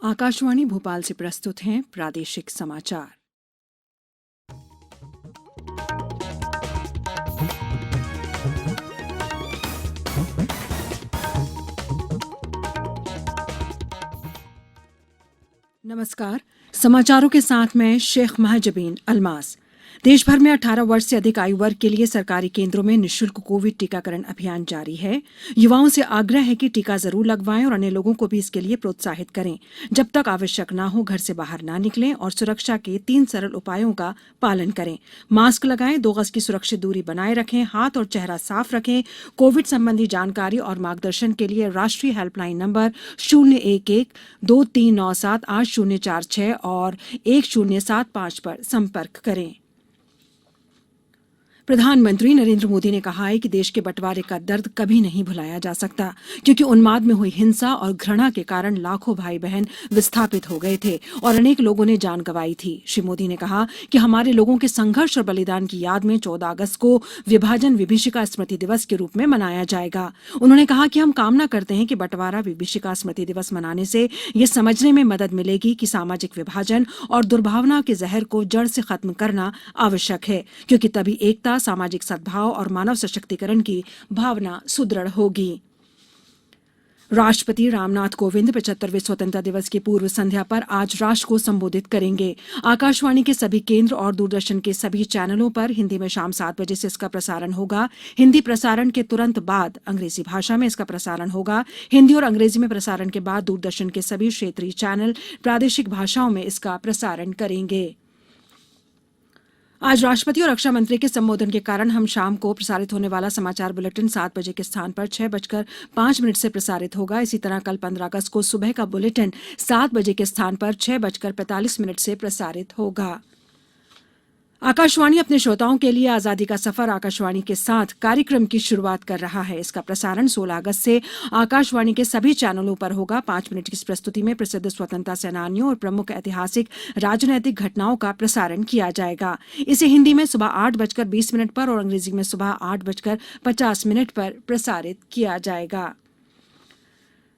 आकाशवाणी भोपाल से प्रस्तुत हैं प्रादेशिक समाचार। नमस्कार। समाचारों के साथ मैं शेख महजबीन अल्मास। देश भर में 18 वर्ष से अधिक आयु वर्ग के लिए सरकारी केंद्रों में निःशुल्क कोविड टीकाकरण अभियान जारी है। युवाओं से आग्रह है कि टीका जरूर लगवाएं और अन्य लोगों को भी इसके लिए प्रोत्साहित करें। जब तक आवश्यक ना हो घर से बाहर ना निकलें और सुरक्षा के 3 सरल उपायों का पालन करें। मास्क लगाएं, 2 गज की सुरक्षित दूरी बनाए रखें, हाथ और चेहरा साफ रखें। कोविड संबंधी जानकारी और मार्गदर्शन के लिए राष्ट्रीय हेल्पलाइन नंबर 011-2397-8046 और 1075 पर संपर्क करें। प्रधानमंत्री नरेंद्र मोदी ने कहा है कि देश के बंटवारे का दर्द कभी नहीं भुलाया जा सकता, क्योंकि उन्माद में हुई हिंसा और घृणा के कारण लाखों भाई बहन विस्थापित हो गए थे और अनेक लोगों ने जान गंवाई थी। श्री मोदी ने कहा कि हमारे लोगों के संघर्ष और बलिदान की याद में 14 अगस्त को विभाजन विभीषिका स्मृति दिवस के रूप में मनाया जाएगा। उन्होंने कहा कि हम कामना करते हैं कि बंटवारा विभीषिका स्मृति दिवस मनाने से ये समझने में मदद मिलेगी कि सामाजिक विभाजन और दुर्भावना के जहर को जड़ से खत्म करना आवश्यक है, क्योंकि तभी एकता, सामाजिक सद्भाव और मानव सशक्तिकरण की भावना सुदृढ़ होगी। राष्ट्रपति रामनाथ कोविंद 75वें स्वतंत्रता दिवस की पूर्व संध्या पर आज राष्ट्र को संबोधित करेंगे। आकाशवाणी के सभी केंद्र और दूरदर्शन के सभी चैनलों पर हिंदी में शाम 7 बजे से इसका प्रसारण होगा। हिंदी प्रसारण के तुरंत बाद अंग्रेजी भाषा में इसका प्रसारण होगा। हिंदी और अंग्रेजी में प्रसारण के बाद दूरदर्शन के सभी क्षेत्रीय चैनल प्रादेशिक भाषाओं में इसका प्रसारण करेंगे। आज राष्ट्रपति और रक्षा मंत्री के संबोधन के कारण हम शाम को प्रसारित होने वाला समाचार बुलेटिन 7 बजे के स्थान पर 6:05 से प्रसारित होगा। इसी तरह कल 15 अगस्त को सुबह का बुलेटिन 7 बजे के स्थान पर 6:45 से प्रसारित होगा। आकाशवाणी अपने श्रोताओं के लिए आजादी का सफर आकाशवाणी के साथ कार्यक्रम की शुरुआत कर रहा है। इसका प्रसारण 16 अगस्त से आकाशवाणी के सभी चैनलों पर होगा। 5 मिनट की इस प्रस्तुति में प्रसिद्ध स्वतंत्रता सेनानियों और प्रमुख ऐतिहासिक राजनैतिक घटनाओं का प्रसारण किया जाएगा। इसे हिंदी में सुबह 8:20 पर और अंग्रेजी में सुबह 8:50 पर प्रसारित किया जाएगा।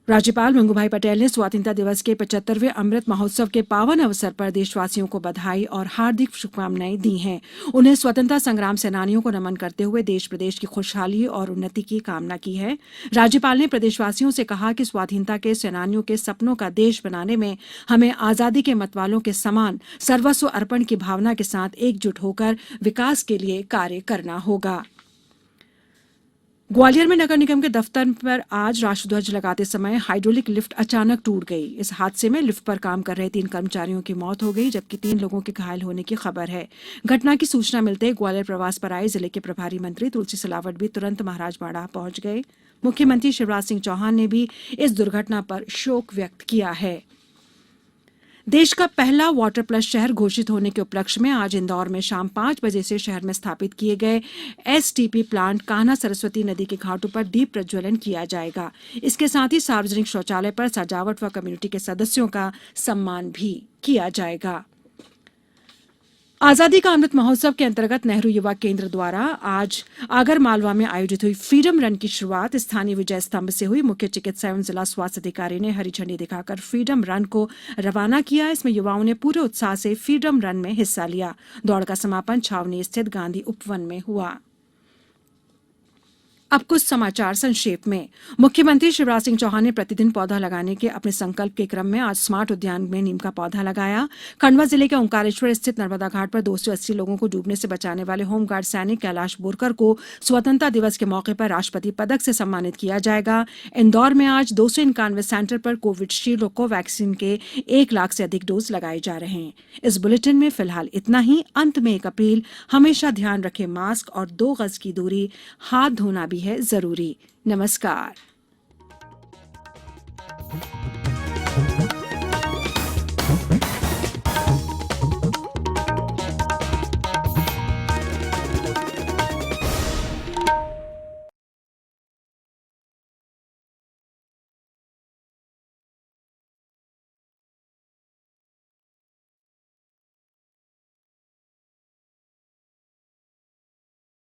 राज्यपाल मंगूभाई पटेल ने स्वतंत्रता दिवस के 75वें अमृत महोत्सव के पावन अवसर पर देशवासियों को बधाई और हार्दिक शुभकामनाएं दी हैं। उन्हें स्वतंत्रता संग्राम सेनानियों को नमन करते हुए देश प्रदेश की खुशहाली और उन्नति की कामना की है। राज्यपाल ने प्रदेशवासियों से कहा कि स्वाधीनता के सेनानियों के सपनों का देश बनाने में हमें आजादी के मतवालों के समान सर्वस्व अर्पण की भावना के साथ एकजुट होकर विकास के लिए कार्य करना होगा। ग्वालियर में नगर निगम के दफ्तर पर आज राष्ट्रध्वज लगाते समय हाइड्रोलिक लिफ्ट अचानक टूट गई। इस हादसे में लिफ्ट पर काम कर रहे 3 कर्मचारियों की मौत हो गई, जबकि 3 लोगों के घायल होने की खबर है। घटना की सूचना मिलते ही ग्वालियर प्रवास पर आए जिले के प्रभारी मंत्री तुलसी सिलावट भी तुरंत महाराजबाड़ा पहुंच गए। मुख्यमंत्री शिवराज सिंह चौहान ने भी इस दुर्घटना पर शोक व्यक्त किया है। देश का पहला वाटर प्लस शहर घोषित होने के उपलक्ष्य में आज इंदौर में शाम 5 बजे से शहर में स्थापित किए गए एसटीपी प्लांट कान्हा सरस्वती नदी के घाटों पर दीप प्रज्वलन किया जाएगा। इसके साथ ही सार्वजनिक शौचालय पर सजावट व कम्युनिटी के सदस्यों का सम्मान भी किया जाएगा। आजादी का अमृत महोत्सव के अंतर्गत नेहरू युवा केंद्र द्वारा आज आगर मालवा में आयोजित हुई फ्रीडम रन की शुरुआत स्थानीय विजय स्तंभ से हुई। मुख्य चिकित्सा एवं जिला स्वास्थ्य अधिकारी ने हरी झंडी दिखाकर फ्रीडम रन को रवाना किया। इसमें युवाओं ने पूरे उत्साह से फ्रीडम रन में हिस्सा लिया। दौड़ का समापन छावनी स्थित गांधी उपवन में हुआ। अब कुछ समाचार संक्षेप में। मुख्यमंत्री शिवराज सिंह चौहान ने प्रतिदिन पौधा लगाने के अपने संकल्प के क्रम में आज स्मार्ट उद्यान में नीम का पौधा लगाया। खंडवा जिले के ओंकारेश्वर स्थित नर्मदा घाट पर 280 लोगों को डूबने से बचाने वाले होमगार्ड सैनिक कैलाश बोरकर को स्वतंत्रता दिवस के मौके पर राष्ट्रपति पदक से सम्मानित किया जाएगा। इंदौर में आज 291 सेंटर पर कोविडशील्ड और कोवैक्सीन के 1 लाख से अधिक डोज लगाए जा रहे हैं। इस बुलेटिन में फिलहाल इतना ही। अंत में एक अपील, हमेशा ध्यान रखें मास्क और 2 गज की दूरी, हाथ धोना भी है जरूरी। नमस्कार।